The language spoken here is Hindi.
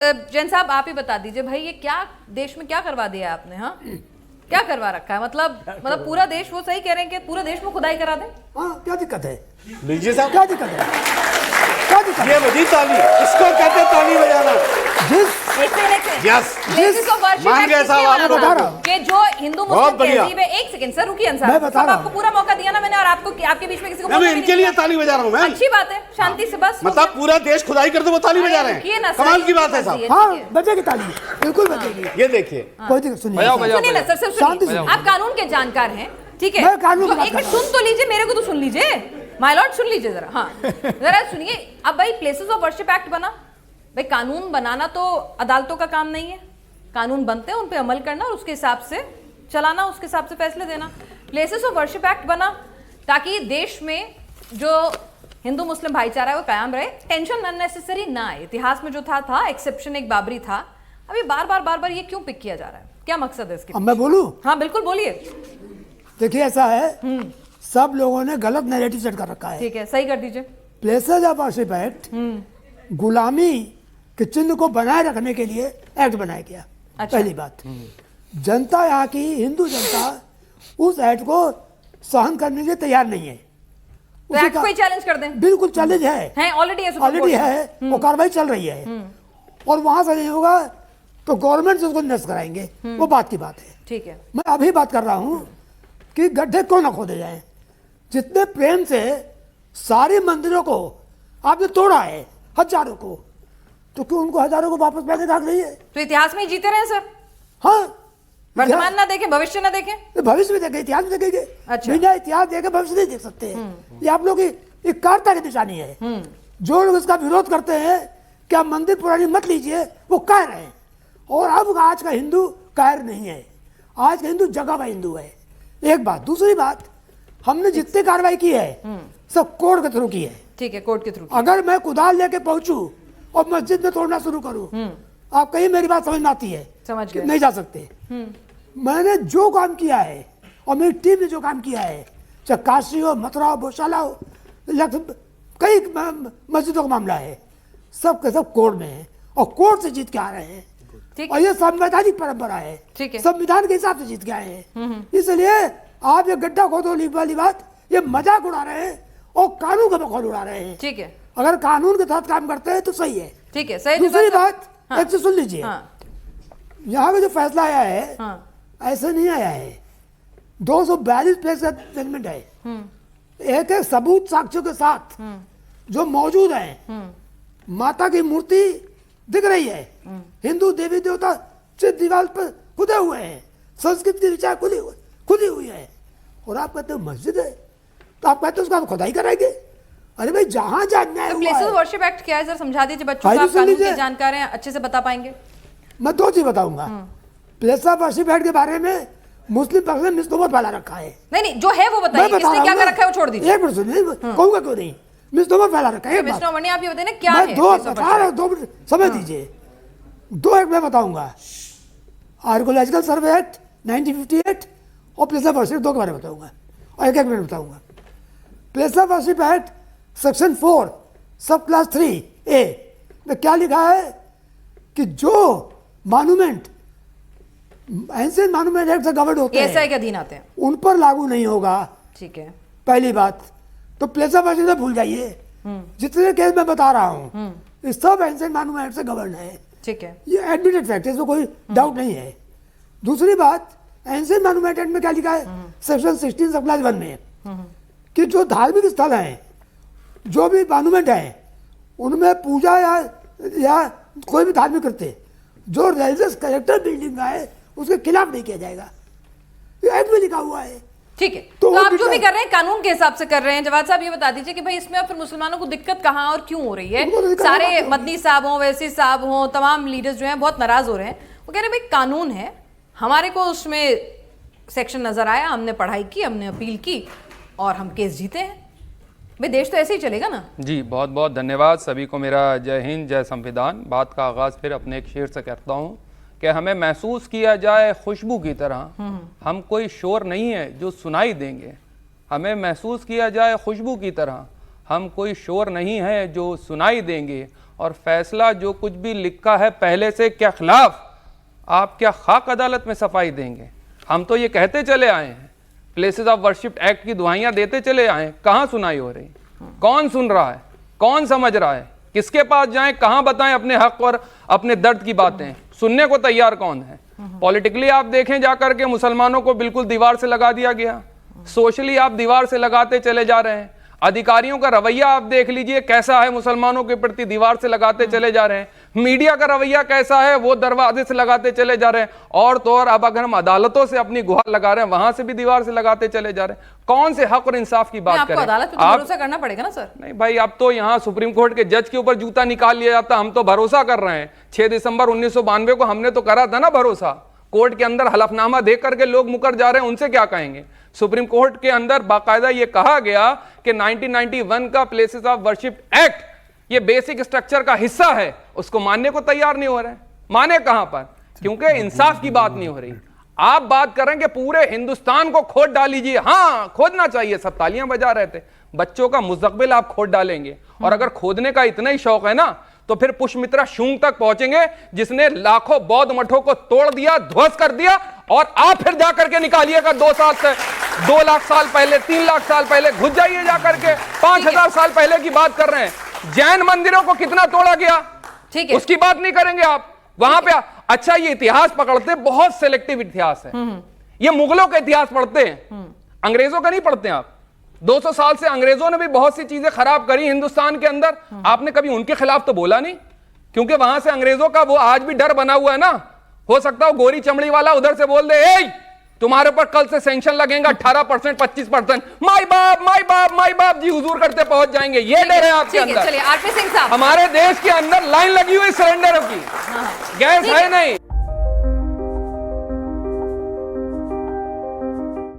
जैन साहब आप ही बता दीजिए भाई, ये क्या देश में क्या करवा दिया आपने? हाँ, क्या करवा रखा है? मतलब पूरा देश, वो सही कह रहे हैं कि पूरे देश में खुदाई करा दें? हाँ, क्या दिक्कत है? लीजिए साहब, क्या दिक्कत है? क्या दिक्कत ये बजी ताली, इसको कहते हैं ताली बजाना। मान गए साहब, आपको बता रहा हूँ कि जो हिंदू मुस्लिम तहजीब है। एक सेकंड सर, रुकिए अंसार, मैं बता रहा हूँ, आपको पूरा मौका दिया ना मैंने, और आपको आपके बीच में किसी को मैं इनके लिए ताली बजा रहा हूँ। मैं अच्छी बात है, शांति से बस। मतलब पूरा देश खुदाई करते वो ताली बजा रहे हैं, कमाल की बात है साहब। हाँ, बजेगी ताली, बिल्कुल बजेगी। ये देखिए, कोई दिक्कत सुनिए ना सर, सिर्फ सुनिए। आप कानून के जानकार हैं, ठीक है? एक मिनट सुन तो लीजिए, मेरे को तो सुन लीजिए, माय लॉर्ड सुन लीजिए जरा। हाँ जरा सुनिए। अब भाई प्लेसेस ऑफ वर्शिप एक्ट बना, भाई कानून बनाना तो अदालतों का काम नहीं है। कानून बनते हैं, उन पे अमल करना और उसके हिसाब से चलाना, उसके हिसाब से फैसले देना। प्लेसेस ऑफ वर्शिप एक्ट बना ताकि देश में जो हिंदू मुस्लिम भाईचारा है वो कायम रहे, टेंशन अननेसेसरी ना आए। इतिहास में जो था एक्सेप्शन, एक बाबरी था। अभी बार बार ये क्यों पिक किया जा रहा है? क्या मकसद है इसके? अब मैं बोलूं? हाँ बिल्कुल बोलिए। देखिए ऐसा है, सब लोगों ने गलत नैरेटिव सेट कर रखा है। ठीक है, सही कर दीजिए। प्लेसेस ऑफ वर्शिप एक्ट गुलामी के चिन्ह को बनाए रखने के लिए एक्ट बनाया गया। अच्छा। पहली बात, जनता, यहाँ की हिंदू जनता उस एक्ट को सहन करने के लिए तैयार नहीं है। तो एक्ट को ही चैलेंज कर दें? बिल्कुल चैलेंज है, ऑलरेडी है, वो कार्रवाई चल रही है। और वहां से नहीं होगा तो गवर्नमेंट से उसको निरस्त कराएंगे, वो बात की बात है। ठीक है, मैं अभी बात कर रहा हूँ कि गड्ढे क्यों ना खोदे जाएं। जितने प्रेम से सारे मंदिरों को आपने तोड़ा है, हजारों को, तो क्यों उनको हजारों को वापस पैसे डाल रही है? तो इतिहास में ही जीते रहे सर। हाँ, वर्तमान ना देखें, भविष्य ना देखें। भविष्य में देखें, इतिहास में देखेंगे। अच्छा। बिना इतिहास देखे भविष्य नहीं देख सकते। ये आप लोग की एक कार्ता की निशानी है। जो लोग इसका विरोध करते हैं कि आप मंदिर पुरानी मत लीजिए, वो कायर है। और अब आज का हिंदू कायर नहीं है, आज का हिंदू जगह का हिंदू है। एक बात। दूसरी बात, हमने जितनी कार्रवाई की है सब कोर्ट के थ्रू की है। ठीक है, कोर्ट के थ्रू। अगर मैं कुदाल लेके पहुंचूं और मस्जिद में तोड़ना शुरू करूं, आप कहीं मेरी बात समझ में आती है? समझ गए। नहीं जा सकते। मैंने जो काम किया है और मेरी टीम ने जो काम किया है, चाहे काशी हो, मथुरा हो, गौशाला हो, कई मस्जिदों का मामला है, सब के सब कोर्ट में है और कोर्ट से जीत के आ रहे हैं। और ये संवैधानिक परंपरा है, संविधान के हिसाब से जीत के आए हैं। इसलिए आप ये गड्ढा खोदो वाली बात, ये मजाक उड़ा रहे हैं और कानून का बखौल उड़ा रहे हैं। ठीक है, अगर कानून के तहत काम करते हैं तो सही है। ठीक है, सही। दूसरी बात, एक से सुन लीजिए। यहाँ का जो फैसला आया है, ऐसे नहीं आया है। 242 पेज का जजमेंट है। एक एक सबूत साक्ष्यों के साथ जो मौजूद है। माता की मूर्ति दिख रही है, हिंदू देवी देवता दीवार पर खुदे हुए हैं, संस्कृत की विचार खुदी हुई है, और आप कहते हो मस्जिद है, तो आप कहते हो उसका खुदाई कराएंगे? अरे भाई, जहां अन्याय हुआ है। प्लेसेस वर्शिप एक्ट क्या है सर, समझा दीजिए बच्चों को, आप कानून के जानकार हैं, अच्छे से बता पाएंगे। मैं दो चीज बताऊंगा। प्लेस ऑफ वर्शिप एक्ट के बारे में मुस्लिम पक्ष ने मिसनोमर फैला रखा है। नहीं, जो है वो बताइए, किसने क्या कर रखा है वो छोड़ दीजिए। एक मिनट सुनिए, कहूंगा क्यों नहीं, मिसनोमर फैला रखा है। मिसनोमर नहीं, आप ये बताइए ना क्या है। दो मिनट समय दीजिए, दो एक मैं बताऊंगा। आर्कोलॉजिकल सर्वे एक्ट 1958 और प्लेस ऑफ वर्शिप, दो के बारे में बताऊंगा और एक मिनट बताऊंगा। Place of worship act section 4 सब क्लास 3A में क्या लिखा है कि जो मॉन्यूमेंट एंशिएंट मॉन्यूमेंट एक्ट से गवर्न होते हैं, एएसआई के अधीन आते हैं, उन पर लागू नहीं होगा। ठीक है, पहली बात। तो प्लेस ऑफ वर्शिप भूल जाइए, जितने केस मैं बता रहा हूँ ये सब एंशिएंट मॉन्यूमेंट एक्ट से गवर्न है। ठीक है, ये एडमिटेड फैक्ट है, इसमें कोई डाउट नहीं है। दूसरी बात, एंशिएंट मॉन्यूमेंट एक्ट में क्या लिखा है, सेक्शन 16 सब क्लास 1 में, कि जो धार्मिक स्थल हैं, जो भी मॉन्यूमेंट है, उनमें पूजा या कोई भी धार्मिक कृत्य जो रिलीजियस कैरेक्टर बिल्डिंग का है उसके खिलाफ नहीं किया जाएगा। ये एक्ट में लिखा हुआ है। ठीक है, तो आप जो भी कर रहे हैं कानून के हिसाब से कर रहे हैं। जवाद साहब ये बता दीजिए कि भाई इसमें अब फिर मुसलमानों को दिक्कत कहाँ और क्यों हो रही है? सारे मदनी साहब हों, वैसी साहब हों, तमाम लीडर्स जो हैं बहुत नाराज हो रहे हैं। वो कह रहे हैं भाई कानून है, हमारे को उसमें सेक्शन नजर आया, हमने पढ़ाई की, हमने अपील की और हम केस जीते हैं। भाई देश तो ऐसे ही चलेगा ना। जी, बहुत बहुत धन्यवाद सभी को। मेरा जय हिंद, जय संविधान। बात का आगाज़ फिर अपने एक शेर से करता हूँ कि हमें महसूस किया जाए खुशबू की तरह, हम कोई शोर नहीं है जो सुनाई देंगे। हमें महसूस किया जाए खुशबू की तरह, हम कोई शोर नहीं है जो सुनाई देंगे। और फैसला जो कुछ भी लिखा है पहले से के खिलाफ आप क्या खाक अदालत में सफाई देंगे? हम तो ये कहते चले आए हैं, प्लेसेस ऑफ वर्शिप एक्ट की दुहाइयां देते चले आए हैं, कहां सुनाई हो रही? कौन सुन रहा है? कौन समझ रहा है? किसके पास जाएं, कहां बताएं अपने हक और अपने दर्द की बातें? सुनने को तैयार कौन है? पॉलिटिकली आप देखें जाकर के मुसलमानों को बिल्कुल दीवार से लगा दिया गया, सोशली आप दीवार से लगाते चले जा रहे हैं। अधिकारियों का रवैया आप देख लीजिए कैसा है, मुसलमानों के प्रति दीवार से लगाते चले जा रहे हैं। मीडिया का रवैया कैसा है, वो दरवाजे से लगाते चले जा रहे हैं। और तो और अब अगर हम अदालतों से अपनी गुहार लगा रहे हैं, वहां से भी दीवार से लगाते चले जा रहे हैं। कौन से हक और इंसाफ की बात करें? अदालत पे भरोसा करना पड़ेगा ना सर। नहीं भाई, अब तो यहाँ सुप्रीम कोर्ट के जज के ऊपर जूता निकाल लिया जाता। हम तो भरोसा कर रहे हैं। 6 दिसंबर 1992 को हमने तो करा था ना भरोसा। कोर्ट के अंदर हलफनामा देख करके लोग मुकर जा रहे हैं, उनसे क्या कहेंगे? सुप्रीम कोर्ट के अंदर बाकायदा ये कहा गया कि 1991 का प्लेसेस ऑफ वर्शिप एक्ट ये बेसिक स्ट्रक्चर का हिस्सा है, उसको मानने को तैयार नहीं हो रहे। माने कहां पर? क्योंकि इंसाफ की बात नहीं हो रही। आप बात करें कि पूरे हिंदुस्तान को खोद डालीजिए, हाँ खोदना चाहिए, सब तालियां बजा रहे थे। बच्चों का मुस्तकबिल आप खोद डालेंगे, और अगर खोदने का इतना ही शौक है ना, तो फिर पुष्यमित्रा शुंग तक पहुंचेंगे, जिसने लाखों बौद्ध मठों को तोड़ दिया, ध्वस्त कर दिया। और आप फिर जाकर के निकालिएगा 2 साल से 2 लाख साल पहले, 3 लाख साल पहले, घुस जाइए जाकर के 5000 साल पहले की बात कर रहे हैं। जैन मंदिरों को कितना तोड़ा गया, ठीक है, उसकी बात नहीं करेंगे आप वहां पे। अच्छा, ये इतिहास पकड़ते, बहुत सिलेक्टिव इतिहास है। ये मुगलों का इतिहास पढ़ते हैं, अंग्रेजों का नहीं पढ़ते आप। 200 साल से अंग्रेजों ने भी बहुत सी चीजें खराब करी हिंदुस्तान के अंदर, आपने कभी उनके खिलाफ तो बोला नहीं, क्योंकि वहां से अंग्रेजों का वो आज भी डर बना हुआ है ना। हो सकता है गोरी चमड़ी वाला उधर से बोल दे, ए तुम्हारे ऊपर कल से सैंक्शन लगेगा 18%, 25%। माई बाप, माई बाप, माई बाप जी हुजूर करते पहुंच जाएंगे। ये डर है आपके अंदर। चलिए आरपी सिंह साहब, हमारे देश के अंदर लाइन लगी हुई सरेंडर की, गैस है नहीं।